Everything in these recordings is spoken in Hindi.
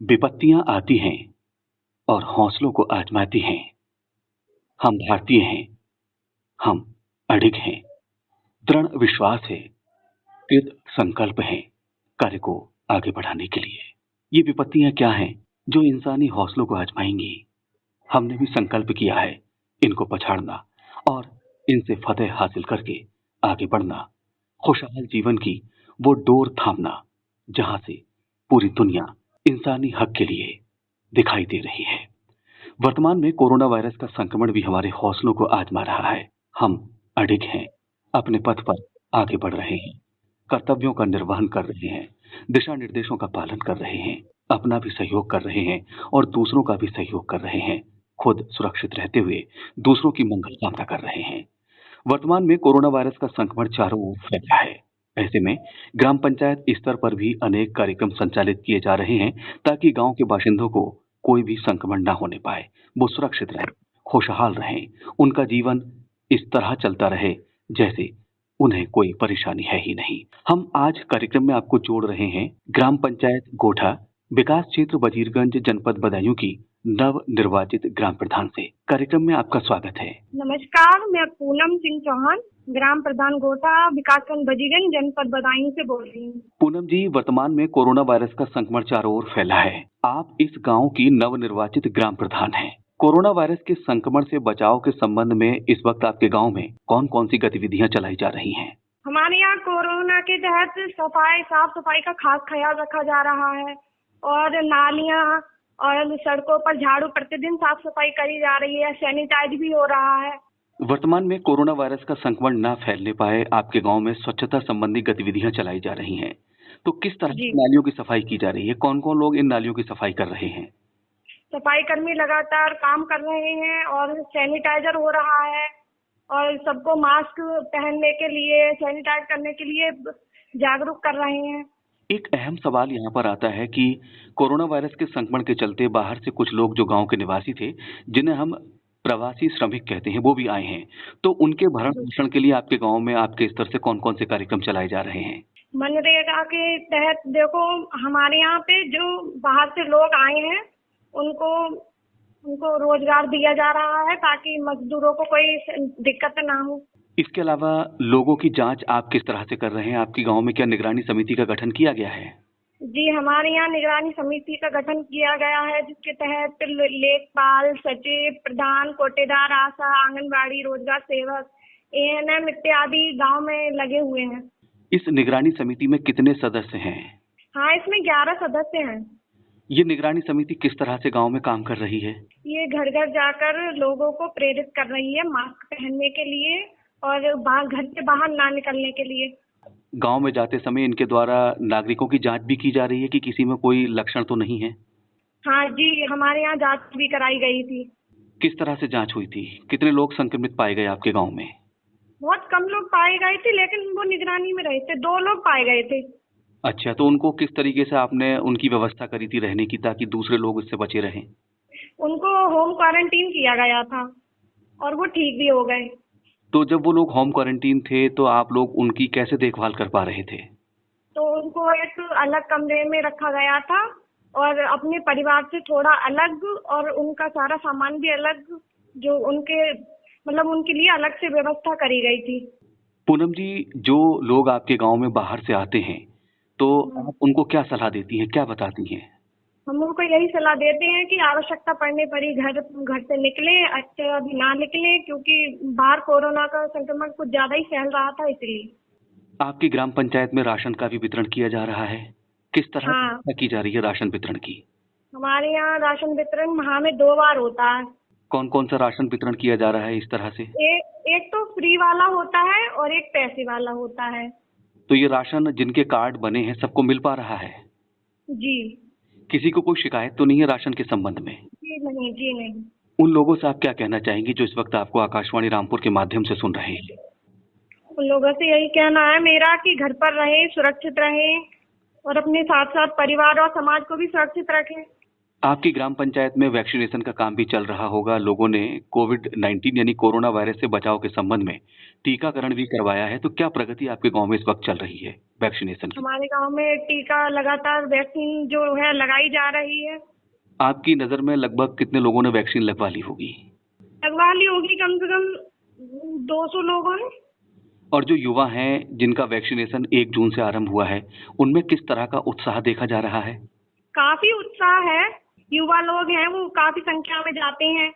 विपत्तियां आती हैं और हौसलों को आजमाती हैं। हम भारतीय हैं, हम अडिग हैं, दृढ़ विश्वास है, कृत संकल्प है कार्य को आगे बढ़ाने के लिए। ये विपत्तियां क्या हैं जो इंसानी हौसलों को आजमाएंगी? हमने भी संकल्प किया है इनको पछाड़ना और इनसे फतेह हासिल करके आगे बढ़ना, खुशहाल जीवन की वो डोर थामना जहां से पूरी दुनिया इंसानी हक के लिए दिखाई दे रही है। वर्तमान में कोरोना वायरस का संक्रमण भी हमारे हौसलों को आजमा रहा है। हम अडिग हैं, अपने पथ पर आगे बढ़ रहे हैं, कर्तव्यों का निर्वहन कर रहे हैं, दिशा निर्देशों का पालन कर रहे हैं, अपना भी सहयोग कर रहे हैं और दूसरों का भी सहयोग कर रहे हैं। खुद सुरक्षित रहते हुए दूसरों की मंगल कामना कर रहे हैं। वर्तमान में कोरोना वायरस का संक्रमण चारों ओर फैला है। ऐसे में ग्राम पंचायत स्तर पर भी अनेक कार्यक्रम संचालित किए जा रहे हैं ताकि गांव के बाशिंदों को कोई भी संक्रमण ना होने पाए, वो सुरक्षित रहें, खुशहाल रहें, उनका जीवन इस तरह चलता रहे जैसे उन्हें कोई परेशानी है ही नहीं। हम आज कार्यक्रम में आपको जोड़ रहे हैं ग्राम पंचायत गोठा, विकास क्षेत्र वजीरगंज, जनपद बदायूं की नव निर्वाचित ग्राम प्रधान से। कार्यक्रम में आपका स्वागत है। नमस्कार, मैं पूनम सिंह चौहान, ग्राम प्रधान गोठा, विकासखंड बजीगंज, जनपद बदायूं से बोल रही हूँ। पूनम जी, वर्तमान में कोरोना वायरस का संक्रमण चारों ओर फैला है। आप इस गांव की नव निर्वाचित ग्राम प्रधान हैं। कोरोना वायरस के संक्रमण से बचाव के संबंध में इस वक्त आपके गांव में कौन कौन सी गतिविधियां चलाई जा रही हैं? हमारे यहाँ कोरोना के तहत साफ सफाई का खास ख्याल रखा जा रहा है और नालियाँ और सड़कों पर झाड़ू प्रतिदिन साफ सफाई करी जा रही है, सैनिटाइज भी हो रहा है। वर्तमान में कोरोना वायरस का संक्रमण न फैलने पाए आपके गांव में स्वच्छता संबंधी गतिविधियां चलाई जा रही हैं। तो किस तरह की नालियों की सफाई की जा रही है? कौन कौन लोग इन नालियों की सफाई कर रहे हैं? सफाई कर्मी लगातार काम कर रहे हैं और सैनिटाइजर हो रहा है और सबको मास्क पहनने के लिए, सैनिटाइज करने के लिए जागरूक कर रहे हैं। एक अहम सवाल यहाँ पर आता है कि कोरोना वायरस के संक्रमण के चलते बाहर से कुछ लोग जो गांव के निवासी थे, जिन्हें हम प्रवासी श्रमिक कहते हैं, वो भी आए हैं। तो उनके भरण पोषण के लिए आपके गांव में आपके स्तर से कौन कौन से कार्यक्रम चलाए जा रहे हैं? मनरेगा के तहत देखो, हमारे यहाँ पे जो बाहर से लोग आए हैं उनको उनको रोजगार दिया जा रहा है ताकि मजदूरों को कोई दिक्कत ना हो। इसके अलावा लोगों की जांच आप किस तरह से कर रहे हैं? आपके गांव में क्या निगरानी समिति का गठन किया गया है? जी, हमारे यहाँ निगरानी समिति का गठन किया गया है जिसके तहत लेखपाल, सचिव, प्रधान, कोटेदार, आशा, आंगनबाड़ी, रोजगार सेवक, एएनएम इत्यादि गांव में लगे हुए हैं। इस निगरानी समिति में कितने सदस्य हैं? हाँ, इसमें 11 सदस्य हैं। ये निगरानी समिति किस तरह से गांव में काम कर रही है? ये घर घर जाकर लोगों को प्रेरित कर रही है मास्क पहनने के लिए और घर से बाहर ना निकलने के लिए। गांव में जाते समय इनके द्वारा नागरिकों की जांच भी की जा रही है कि किसी में कोई लक्षण तो नहीं है? हाँ जी, हमारे यहाँ जांच भी कराई गई थी। किस तरह से जांच हुई थी? कितने लोग संक्रमित पाए गए आपके गांव में? बहुत कम लोग पाए गए थे, लेकिन वो निगरानी में रहे थे। 2 लोग पाए गए थे। अच्छा, तो उनको किस तरीके से आपने उनकी व्यवस्था करी थी रहने की, ताकि दूसरे लोग उससे बचे रहें? उनको होम क्वारंटीन किया गया था और वो ठीक भी हो गए। तो जब वो लोग होम क्वारंटीन थे तो आप लोग उनकी कैसे देखभाल कर पा रहे थे? तो उनको एक अलग कमरे में रखा गया था और अपने परिवार से थोड़ा अलग, और उनका सारा सामान भी अलग, जो उनके मतलब उनके लिए अलग से व्यवस्था करी गई थी। पूनम जी, जो लोग आपके गांव में बाहर से आते हैं तो आप उनको क्या सलाह देती हैं, क्या बताती हैं? हम उनको यही सलाह देते हैं कि आवश्यकता पड़ने पर ही घर से निकले, अच्छे अभी ना निकले, क्योंकि बाहर कोरोना का संक्रमण कुछ ज्यादा ही फैल रहा था इसलिए। आपकी ग्राम पंचायत में राशन का भी वितरण किया जा रहा है, किस तरह हाँ, की जा रही है राशन वितरण की? हमारे यहाँ राशन वितरण माह में 2 बार होता है। कौन कौन सा राशन वितरण किया जा रहा है इस तरह से? एक तो फ्री वाला होता है और एक पैसे वाला होता है। तो ये राशन जिनके कार्ड बने हैं सबको मिल पा रहा है? जी। किसी को कोई शिकायत तो नहीं है राशन के संबंध में? जी नहीं, जी नहीं। उन लोगों से आप क्या कहना चाहेंगे जो इस वक्त आपको आकाशवाणी रामपुर के माध्यम से सुन रहे हैं? उन लोगों से यही कहना है मेरा कि घर पर रहें, सुरक्षित रहें और अपने साथ साथ परिवार और समाज को भी सुरक्षित रखें। आपकी ग्राम पंचायत में वैक्सीनेशन का काम भी चल रहा होगा। लोगों ने कोविड-19 यानी कोरोना वायरस से बचाव के संबंध में टीकाकरण भी करवाया है। तो क्या प्रगति आपके गाँव में इस वक्त चल रही है वैक्सीनेशन की? हमारे गांव में टीका लगातार वैक्सीन जो है लगाई जा रही है। आपकी नज़र में लगभग कितने लोगों ने वैक्सीन लगवा ली होगी? लगवा ली होगी कम से कम 200 लोगों ने। और जो युवा हैं जिनका वैक्सीनेशन 1 जून से आरंभ हुआ है, उनमें किस तरह का उत्साह देखा जा रहा है? काफी उत्साह है। युवा लोग हैं वो काफी संख्या में जाते हैं।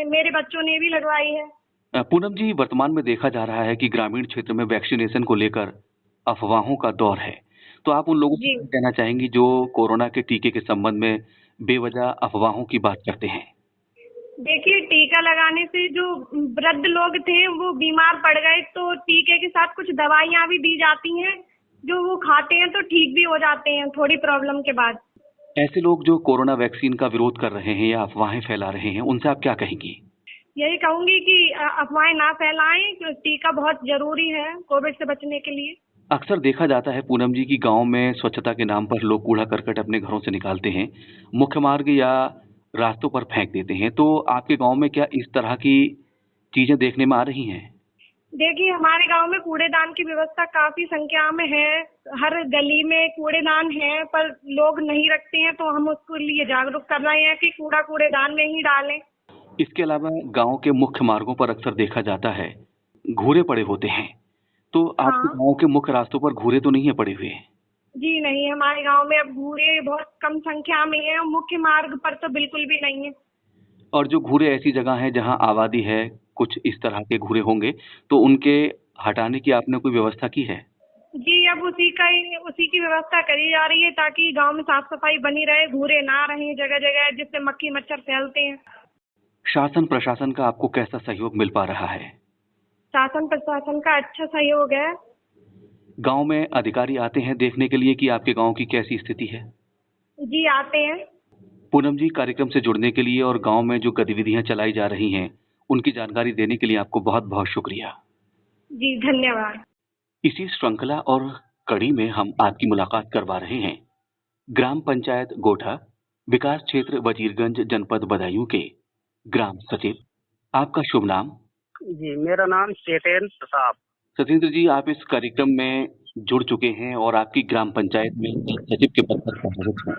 मेरे बच्चों ने भी लगवाई है। पूनम जी, वर्तमान में देखा जा रहा है कि ग्रामीण क्षेत्र में वैक्सीनेशन को लेकर अफवाहों का दौर है। तो आप उन लोगों से जी क्या कहना चाहेंगी जो कोरोना के टीके के संबंध में बेवजह अफवाहों की बात करते हैं? देखिए, टीका लगाने से जो वृद्ध लोग थे वो बीमार पड़ गए, तो टीके के साथ कुछ दवाइयाँ भी दी जाती हैं जो वो खाते हैं तो ठीक भी हो जाते हैं थोड़ी प्रॉब्लम के बाद। ऐसे लोग जो कोरोना वैक्सीन का विरोध कर रहे हैं या अफवाहें फैला रहे हैं, उनसे आप क्या कहेंगी? यही कहूंगी कि अफवाहें ना फैलाएं, क्योंकि टीका बहुत जरूरी है कोविड से बचने के लिए। अक्सर देखा जाता है पूनम जी कि गांव में स्वच्छता के नाम पर लोग कूड़ा करकट अपने घरों से निकालते हैं, मुख्य मार्ग या रास्तों पर फेंक देते हैं। तो आपके गांव में क्या इस तरह की चीजें देखने में आ रही हैं? देखिए, हमारे गांव में कूड़ेदान की व्यवस्था काफी संख्या में है। हर गली में कूड़ेदान है, पर लोग नहीं रखते हैं, तो हम उसके लिए जागरूक कर रहे हैं कि कूड़ेदान में ही डालें। इसके अलावा गांव के मुख्य मार्गों पर अक्सर देखा जाता है घूरे पड़े होते हैं। तो आपके हाँ। गांव के मुख्य रास्तों पर घूरे तो नहीं है पड़े हुए? जी नहीं, हमारे गांव में अब घूरे बहुत कम संख्या में है, मुख्य मार्ग पर तो बिल्कुल भी नहीं है। और जो घूरे ऐसी जगह है जहां आबादी है, कुछ इस तरह के घूरे होंगे, तो उनके हटाने की आपने कोई व्यवस्था की है? जी, अब उसी की व्यवस्था करी जा रही है ताकि गांव में साफ सफाई बनी रहे, घूरे ना रहें जगह जगह जिससे मक्खी मच्छर फैलते हैं। शासन प्रशासन का आपको कैसा सहयोग मिल पा रहा है? शासन प्रशासन का अच्छा सहयोग है। गांव में अधिकारी आते हैं देखने के लिए कि आपके गांव की कैसी स्थिति है? जी आते हैं। पूनम जी, कार्यक्रम से जुड़ने के लिए और गांव में जो गतिविधियां चलाई जा रही हैं, उनकी जानकारी देने के लिए आपको बहुत बहुत शुक्रिया। जी धन्यवाद। इसी श्रृंखला और कड़ी में हम आपकी मुलाकात करवा रहे हैं ग्राम पंचायत गोठा, विकास क्षेत्र वजीरगंज, जनपद बदायूं के ग्राम सचिव। आपका शुभ नाम? जी, मेरा नाम चेतन प्रताप। सत्येंद्र जी, आप इस कार्यक्रम में जुड़ चुके हैं और आपकी ग्राम पंचायत में सचिव के पद पर कार्यरत हैं।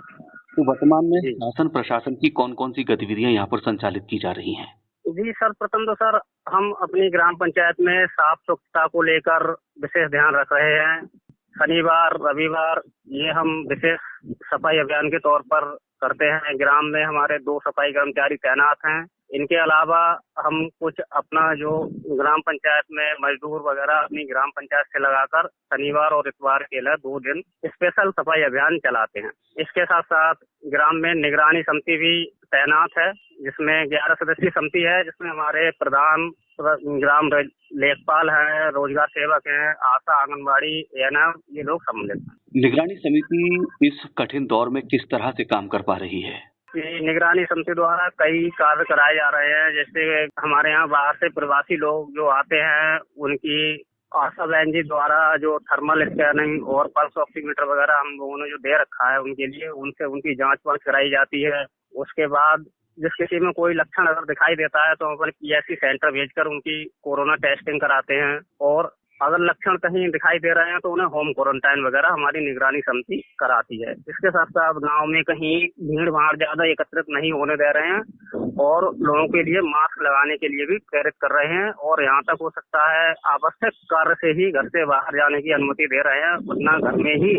तो वर्तमान में जी शासन प्रशासन की कौन-कौन सी गतिविधियां यहाँ पर संचालित की जा रही हैं? जी सर्वप्रथम तो सर हम अपनी ग्राम पंचायत में साफ स्वच्छता को लेकर विशेष ध्यान रख रहे हैं। शनिवार रविवार ये हम विशेष सफाई अभियान के तौर पर करते हैं। ग्राम में हमारे 2 सफाई कर्मचारी तैनात हैं। इनके अलावा हम कुछ अपना जो ग्राम पंचायत में मजदूर वगैरह अपनी ग्राम पंचायत से लगाकर शनिवार और इतवार के लिए 2 दिन स्पेशल सफाई अभियान चलाते हैं। इसके साथ साथ ग्राम में निगरानी समिति भी तैनात है, जिसमें 11 सदस्यीय समिति है, जिसमें हमारे प्रधान ग्राम लेखपाल हैं, रोजगार सेवक हैं, आशा, आंगनबाड़ी, एएनएम ये लोग सम्मिलित हैं। निगरानी समिति इस कठिन दौर में किस तरह से काम कर पा रही है? निगरानी समिति द्वारा कई कार्य कराए जा रहे हैं। जैसे हमारे यहाँ बाहर से प्रवासी लोग जो आते हैं उनकी आशा बहन जी द्वारा जो थर्मल स्कैनिंग और पल्स ऑक्सीमीटर वगैरह हम लोगों ने जो दे रखा है उनके लिए, उनसे उनकी जांच वांच कराई जाती है। उसके बाद जिस किसी में कोई लक्षण अगर दिखाई देता है तो हम अपने पीएससी सेंटर भेजकर उनकी कोरोना टेस्टिंग कराते हैं, और अगर लक्षण कहीं दिखाई दे रहे हैं तो उन्हें होम क्वारंटाइन वगैरह हमारी निगरानी समिति कराती है। इसके साथ साथ गांव में कहीं भीड़ भाड़ ज्यादा एकत्रित नहीं होने दे रहे हैं और लोगों के लिए मास्क लगाने के लिए भी प्रेरित कर रहे हैं, और यहाँ तक हो सकता है आवश्यक कार्य से ही घर से बाहर जाने की अनुमति दे रहे हैं, वरना घर में ही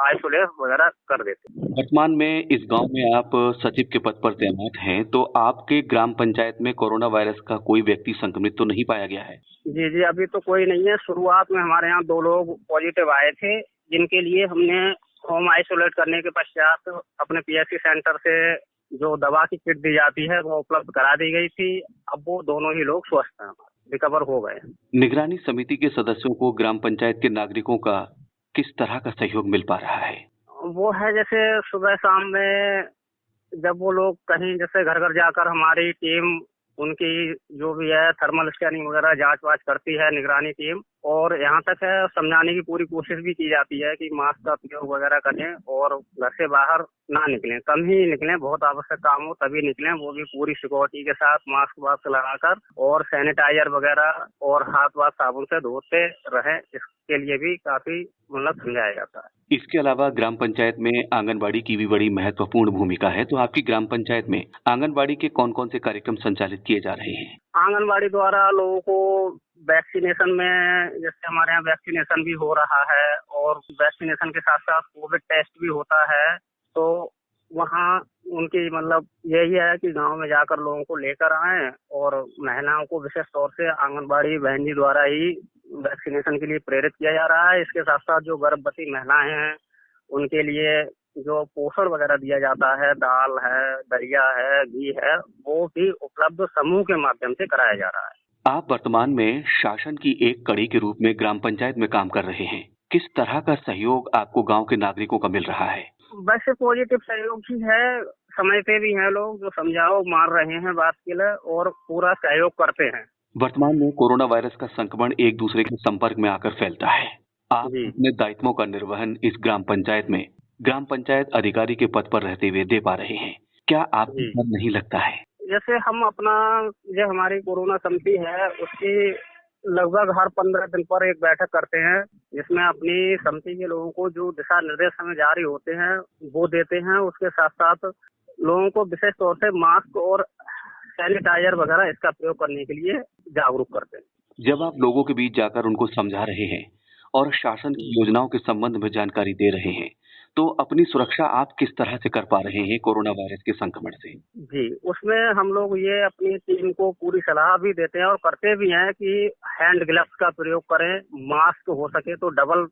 आइसोलेट वगैरह कर देते हैं। वर्तमान में इस गांव में आप सचिव के पद पर तैनात हैं, तो आपके ग्राम पंचायत में कोरोना वायरस का कोई व्यक्ति संक्रमित तो नहीं पाया गया है? जी अभी तो कोई नहीं है। शुरुआत में हमारे यहाँ 2 लोग पॉजिटिव आए थे, जिनके लिए हमने होम आइसोलेट करने के पश्चात अपने पीएससी सेंटर से जो दवा की किट दी जाती है वो उपलब्ध करा दी गई थी। अब वो दोनों ही लोग स्वस्थ हैं, रिकवर हो गए। निगरानी समिति के सदस्यों को ग्राम पंचायत के नागरिकों का किस तरह का सहयोग मिल पा रहा है? वो है जैसे सुबह शाम में जब वो लोग कहीं जैसे घर घर जाकर हमारी टीम उनकी जो भी है थर्मल स्कैनिंग वगैरह जांच वाच करती है, निगरानी टीम, और यहाँ तक है समझाने की पूरी कोशिश भी की जाती है कि मास्क का उपयोग वगैरह करें और घर से बाहर ना निकलें, कम ही निकलें, बहुत आवश्यक काम हो तभी निकलें, वो भी पूरी सिक्योरिटी के साथ मास्क वास्क लगाकर और सैनिटाइजर वगैरह और हाथ वाथ साबुन से धोते रहें। इसके लिए भी काफी मतलब समझाया जाता है। इसके अलावा ग्राम पंचायत में आंगनबाड़ी की भी बड़ी महत्वपूर्ण भूमिका है, तो आपकी ग्राम पंचायत में आंगनबाड़ी के कौन-कौन से कार्यक्रम संचालित किए जा रहे हैं? आंगनबाड़ी द्वारा लोगों को वैक्सीनेशन में, जैसे हमारे यहाँ वैक्सीनेशन भी हो रहा है और वैक्सीनेशन के साथ साथ कोविड टेस्ट भी होता है, तो वहाँ उनकी मतलब यही है कि गांव में जाकर लोगों को लेकर आएं और महिलाओं को विशेष तौर से आंगनबाड़ी बहन जी द्वारा ही वैक्सीनेशन के लिए प्रेरित किया जा रहा है। इसके साथ साथ जो गर्भवती महिलाएं हैं उनके लिए जो पोषण वगैरह दिया जाता है, दाल है, दलिया है, घी है, वो भी उपलब्ध समूह के माध्यम से कराया जा रहा है। आप वर्तमान में शासन की एक कड़ी के रूप में ग्राम पंचायत में काम कर रहे हैं। किस तरह का सहयोग आपको गांव के नागरिकों का मिल रहा है? वैसे पॉजिटिव सहयोग ही है, समय पे भी हैं लोग जो समझाओ मार रहे हैं बात के लिए और पूरा सहयोग करते हैं। वर्तमान में कोरोना वायरस का संक्रमण एक दूसरे के संपर्क में आकर फैलता है। आप जी। अपने दायित्वों का निर्वहन इस ग्राम पंचायत में ग्राम पंचायत अधिकारी के पद पर रहते हुए दे पा रहे हैं। क्या आपको जी। डर नहीं लगता है? जैसे हम अपना जो हमारी कोरोना समिति है उसकी लगभग हर 15 दिन पर एक बैठक करते हैं, जिसमें अपनी समिति के लोगों को जो दिशा निर्देश हमें जारी होते हैं वो देते हैं। उसके साथ साथ लोगों को विशेष तौर से मास्क और सैनिटाइजर वगैरह इसका प्रयोग करने के लिए जागरूक करते हैं। जब आप लोगों के बीच जाकर उनको समझा रहे हैं और शासन की योजनाओं के संबंध में जानकारी दे रहे हैं, तो अपनी सुरक्षा आप किस तरह से कर पा रहे हैं कोरोना वायरस के संक्रमण से? जी, उसमें हम लोग ये अपनी टीम को पूरी सलाह भी देते हैं और करते भी हैं कि हैंड ग्लव्स का प्रयोग करें, मास्क हो सके तो डबल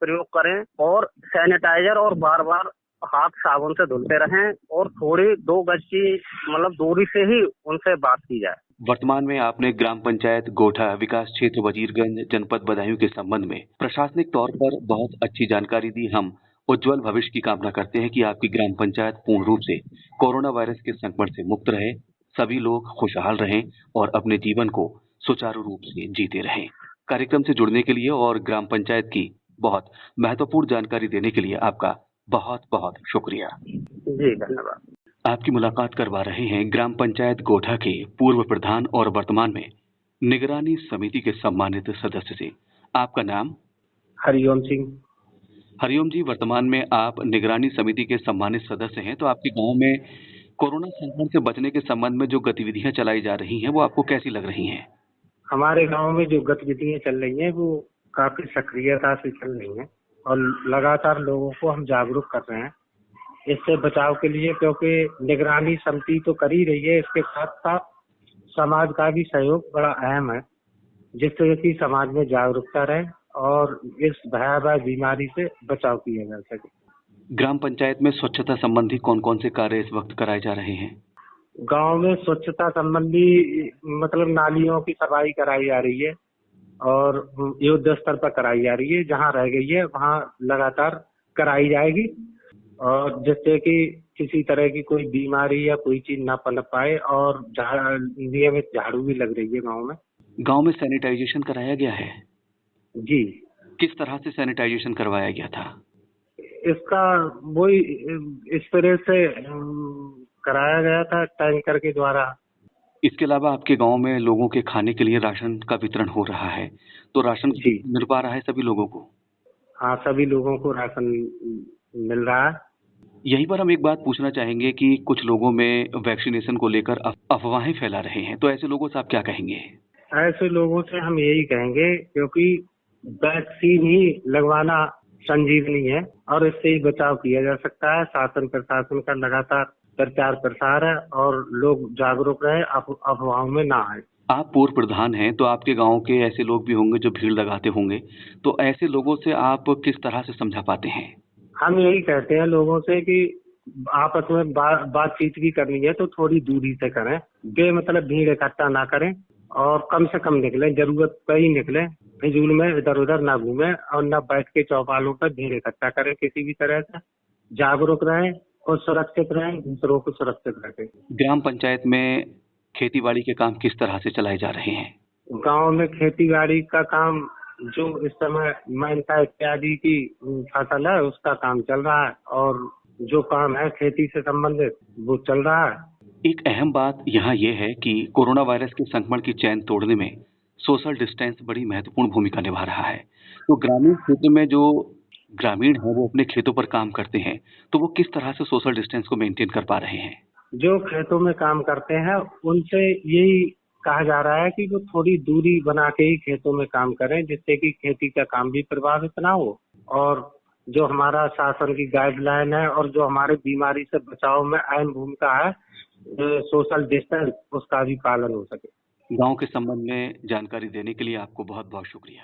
प्रयोग करें और सैनिटाइजर और बार बार हाथ साबुन से धुलते रहें और थोड़ी 2 गज की मतलब दूरी से ही उनसे बात की जाए। वर्तमान में आपने ग्राम पंचायत गोठा विकास क्षेत्र वजीरगंज जनपद बदायूं के संबंध में प्रशासनिक तौर पर बहुत अच्छी जानकारी दी। हम उज्जवल भविष्य की कामना करते हैं कि आपकी ग्राम पंचायत पूर्ण रूप से कोरोना वायरस के संक्रमण से मुक्त रहे, सभी लोग खुशहाल रहें और अपने जीवन को सुचारू रूप से जीते रहें। कार्यक्रम से जुड़ने के लिए और ग्राम पंचायत की बहुत महत्वपूर्ण जानकारी देने के लिए आपका बहुत बहुत शुक्रिया। जी, धन्यवाद। आपकी मुलाकात करवा रहे हैं ग्राम पंचायत गोठा के पूर्व प्रधान और वर्तमान में निगरानी समिति के सम्मानित सदस्य से। आपका नाम? हरिओम सिंह। हरिओम जी, वर्तमान में आप निगरानी समिति के सम्मानित सदस्य हैं, तो आपके गांव में कोरोना संक्रमण से बचने के संबंध में जो गतिविधियां चलाई जा रही हैं वो आपको कैसी लग रही हैं? हमारे गांव में जो गतिविधियां चल रही हैं वो काफी सक्रियता से चल रही हैं और लगातार लोगों को हम जागरूक कर रहे हैं इससे बचाव के लिए, क्योंकि निगरानी समिति तो कर ही रही है, इसके साथ साथ समाज का भी सहयोग बड़ा अहम है, जिससे कि समाज में जागरूकता रहे और इस भयावह बीमारी से बचाव किया जा सके। ग्राम पंचायत में स्वच्छता संबंधी कौन कौन से कार्य इस वक्त कराए जा रहे हैं? गांव में स्वच्छता संबंधी मतलब नालियों की सफाई कराई जा रही है और युद्ध स्तर पर कराई जा रही है, जहां रह गई है वहां लगातार कराई जाएगी और जिससे कि किसी तरह की कोई बीमारी या कोई चीज ना पनप पाए और नियमित झाड़ू भी लग रही है गांव में। गांव में सैनिटाइजेशन कराया गया है? जी। किस तरह से सैनिटाइजेशन करवाया गया था? इसका वही स्प्रे से कराया गया था टैंकर के द्वारा। इसके अलावा आपके गांव में लोगों के खाने के लिए राशन का वितरण हो रहा है, तो राशन जी मिल पा रहा है सभी लोगों को? हाँ, सभी लोगों को राशन मिल रहा है। यहीं पर हम एक बात पूछना चाहेंगे कि कुछ लोगों में वैक्सीनेशन को लेकर अफवाहें फैला रहे हैं, तो ऐसे लोगों से आप क्या कहेंगे? ऐसे लोगों से हम यही कहेंगे, क्योंकि वैक्सीन ही लगवाना संजीवनी है और इससे ही बचाव किया जा सकता है। शासन प्रशासन का लगातार प्रचार प्रसार है और लोग जागरूक रहे, अफवाहों में ना आए। आप पूर्व प्रधान हैं, तो आपके गांव के ऐसे लोग भी होंगे जो भीड़ लगाते होंगे, तो ऐसे लोगों से आप किस तरह से समझा पाते हैं? हम यही कहते हैं लोगों से कि आपस में बातचीत भी करनी है तो थोड़ी दूरी से करें, बेमतलब भीड़ इकट्ठा ना करें और कम से कम निकलें, जरूरत पर ही निकलें, फिजूल में इधर उधर ना घूमें और न बैठ के चौपालों पर भीड़ इकट्ठा करें। किसी भी तरह से जागरूक रहें और सुरक्षित रहें, दूसरों को सुरक्षित रखें। ग्राम पंचायत में खेती बाड़ी के काम किस तरह से चलाए जा रहे हैं? गांव में खेती बाड़ी का काम जो इस समय मेनका इत्यादि की फसल है उसका काम चल रहा है, और जो काम है खेती से संबंधित वो चल रहा है। एक अहम बात यहाँ ये है कि कोरोना वायरस के संक्रमण की चेन तोड़ने में सोशल डिस्टेंस बड़ी महत्वपूर्ण भूमिका निभा रहा है। तो ग्रामीण क्षेत्र में जो ग्रामीण हैं वो अपने खेतों पर काम करते हैं, तो वो किस तरह से सोशल डिस्टेंस को मेंटेन कर पा रहे हैं? जो खेतों में काम करते हैं उनसे यही कहा जा रहा है कि वो थोड़ी दूरी बना के ही खेतों में काम करें, जिससे कि खेती का काम भी प्रभावित ना हो, और जो हमारा शासन की गाइडलाइन है और जो हमारे बीमारी से बचाव में अहम भूमिका है सोशल डिस्टेंस, उसका भी पालन हो सके। गाँव के संबंध में जानकारी देने के लिए आपको बहुत-बहुत शुक्रिया।